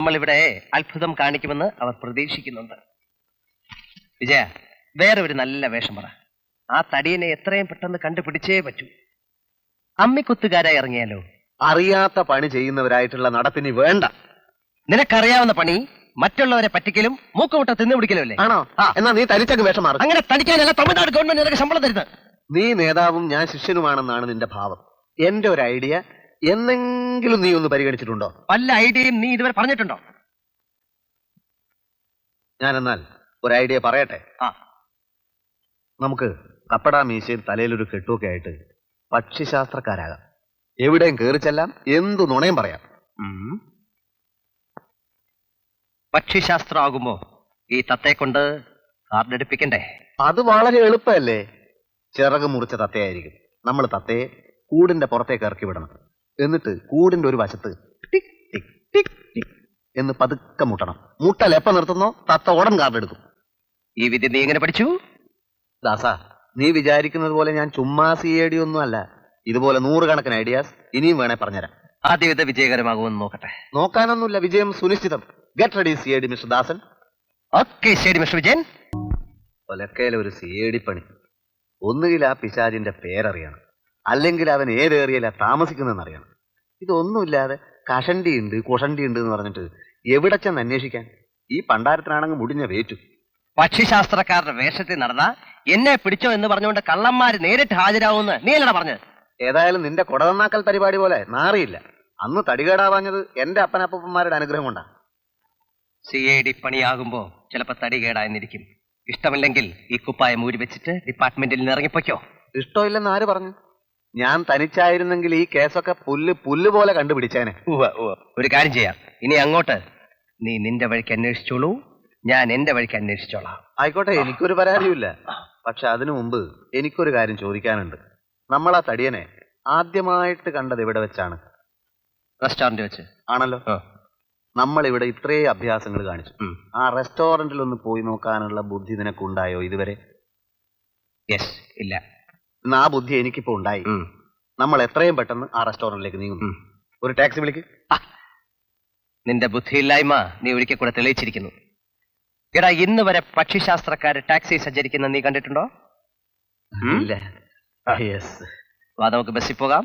നമ്മളിവിടെ അത്ഭുതം കാണിക്കുമെന്ന് അവർ പ്രതീക്ഷിക്കുന്നുണ്ട്. വിജയ, വേറെ ഒരു നല്ല വേഷം പറ. ആ തടിയനെ എത്രയും പെട്ടെന്ന് കണ്ടുപിടിച്ചേ പറ്റൂ. അമ്മിക്കുത്തുകാരായി ഇറങ്ങിയാലോ? അറിയാത്ത പണി ചെയ്യുന്നവരായിട്ടുള്ള നടപ്പിനി വേണ്ട. നിനക്കറിയാവുന്ന പണി മറ്റുള്ളവരെ പറ്റിക്കലും മൂക്കുമുട്ട തിന്നുപിടിക്കലും അല്ലേ? ആണോ? എന്നാ നീ തനിച്ചങ്ങ് വേഷം മാറും. അങ്ങനെ തടിക്കാനല്ല തമിഴ്നാട് ഗവൺമെന്റ് നിനക്ക് ശമ്പളം തരുന്നത്. നീ നേതാവും ഞാൻ ശിഷ്യനുമാണെന്നാണ് നിന്റെ ഭാവം. എന്റെ ഒരു ഐഡിയ എന്നെങ്കിലും നീ ഒന്ന് പരിഗണിച്ചിട്ടുണ്ടോ? വല്ല ഐഡിയയും നീ ഇതുവരെ പറഞ്ഞിട്ടുണ്ടോ? ഞാനെന്നാൽ ഒരു ഐഡിയ പറയട്ടെ. നമുക്ക് കപ്പട മീശയും തലയിലൊരു കെട്ടുമൊക്കെ ആയിട്ട് പക്ഷിശാസ്ത്രക്കാരാകാം. എവിടെയും കയറിച്ചെല്ലാം, എന്തു നുണയും പറയാം. പക്ഷിശാസ്ത്രമാകുമ്പോ ഈ തത്തയെ കൊണ്ട് കാർഡെടുപ്പിക്കണ്ടേ? അത് വളരെ എളുപ്പമല്ലേ. ചിറക് മുറിച്ച തത്തയായിരിക്കും. നമ്മൾ തത്തയെ കൂടിന്റെ പുറത്തേക്ക് ഇറക്കി വിടണം. എന്നിട്ട് കൂടിന്റെ ഒരു വശത്ത് ടിക് ടിക് ടിക് ടിക് എന്ന് പതുക്കെ മുട്ടണം. മുട്ടൽ എപ്പ നിർത്തുന്നോ തത്ത ഉടൻ കാർഡെടുക്കും. ഈ വിദ്യ നീ എങ്ങനെ പഠിച്ചു? ദാസ, നീ വിചാരിക്കുന്നത് പോലെ ഞാൻ ചുമ്മാ CAD ഒന്നും അല്ല. ഇതുപോലെ 100 കണക്കിന് ഐഡിയാസ് ഇനിയും വേണേ പറഞ്ഞുതരാം. ആദ്യം ഇത് വിജയകരമാകുമെന്ന് നോക്കട്ടെ. നോക്കാനൊന്നുമില്ല, വിജയം സുനിശ്ചിതം. ഗെറ്റ് റെഡി CAD മിസ്റ്റർ ദാസൻ. ഓക്കെ, ശരി മിസ്റ്റർ വിജയൻ. ഒലക്കയിലെ ഒരു CAD പണി. ഒന്നുകിൽ ആ പിശാചിന്റെ പേരറിയണം, അല്ലെങ്കിൽ അവൻ ഏത് ഏറിയല്ല താമസിക്കുന്നതെന്ന് അറിയണം. ഇതൊന്നുമില്ലാതെ കഷണ്ടി ഉണ്ട് കുഷണ്ടി ഉണ്ട് എന്ന് പറഞ്ഞിട്ട് എവിടെ ചെന്ന് അന്വേഷിക്കാൻ? ഈ പണ്ടാരത്തിനാണെങ്കിൽ മുടിഞ്ഞ വേറ്റു. പക്ഷിശാസ്ത്രക്കാരുടെ വേഷത്തിൽ നടന്ന എന്നെ പിടിച്ചോ എന്ന് പറഞ്ഞുകൊണ്ട് കള്ളന്മാര് നേരിട്ട് ഹാജരാവുമെന്ന് നീ അല്ലടാ പറഞ്ഞത്? ഏതായാലും നിന്റെ കൊടതന്നാക്കൽ പരിപാടി പോലെ നാറിയില്ല. അന്ന് തടികേടാവാഞ്ഞത് എന്റെ അപ്പനപ്പന്മാരുടെ അനുഗ്രഹം കൊണ്ടാ. CAD പണിയാകുമ്പോ ചിലപ്പോ തടി കേടായെന്നിരിക്കും. ഇഷ്ടമില്ലെങ്കിൽ ഈ കുപ്പായം ഊരി വെച്ചിട്ട് ഡിപ്പാർട്ട്മെന്റിൽ നിന്ന് ഇറങ്ങിപ്പോയ്ക്കോ. ഇഷ്ടമില്ലെന്ന് ആര് പറഞ്ഞു? ഞാൻ തനിച്ചായിരുന്നെങ്കിൽ ഈ കേസൊക്കെ പുല്ല് പോലെ കണ്ടുപിടിച്ചേനെ. ഒരു കാര്യം ചെയ്യാം, ഇനി അങ്ങോട്ട് നീ നിന്റെ വഴിക്ക് അന്വേഷിച്ചോളൂ, ഞാൻ എന്റെ വഴിക്ക് അന്വേഷിച്ചോളാം. ആയിക്കോട്ടെ, എനിക്കൊരു പരാതിയില്ല. പക്ഷെ അതിനു മുമ്പ് എനിക്കൊരു കാര്യം ചോദിക്കാനുണ്ട്. നമ്മൾ ആ തടിയനെ ആദ്യമായിട്ട് കണ്ടത് എവിടെ വെച്ചാണ്? റെസ്റ്റോറന്റ് വെച്ച്. ആണല്ലോ. നമ്മൾ ഇവിടെ ഇത്രയും അഭ്യാസങ്ങൾ കാണിച്ചു. ആ റെസ്റ്റോറന്റിൽ ഒന്ന് പോയി നോക്കാനുള്ള ബുദ്ധി നിനക്കുണ്ടായോ ഇതുവരെ? യെസ്. ഇല്ല. എന്നാ ആ ബുദ്ധി എനിക്കിപ്പോ ഉണ്ടായി. നമ്മൾ എത്രയും പെട്ടെന്ന് ആ റെസ്റ്റോറന്റിലേക്ക് നീങ്ങും. ഒരു ടാക്സി വിളിക്ക്. നിന്റെ ബുദ്ധിയില്ലായ്മ നീ ഒരിക്കൽ കൂടെ തെളിയിച്ചിരിക്കുന്നു. എടാ, ഇന്ന് വരെ പക്ഷിശാസ്ത്രക്കാര് ടാക്സി സഞ്ചരിക്കുന്ന നീ കണ്ടിട്ടുണ്ടോ? ഇല്ല. യെസ്. നമുക്ക് ബസ്സിൽ പോകാം.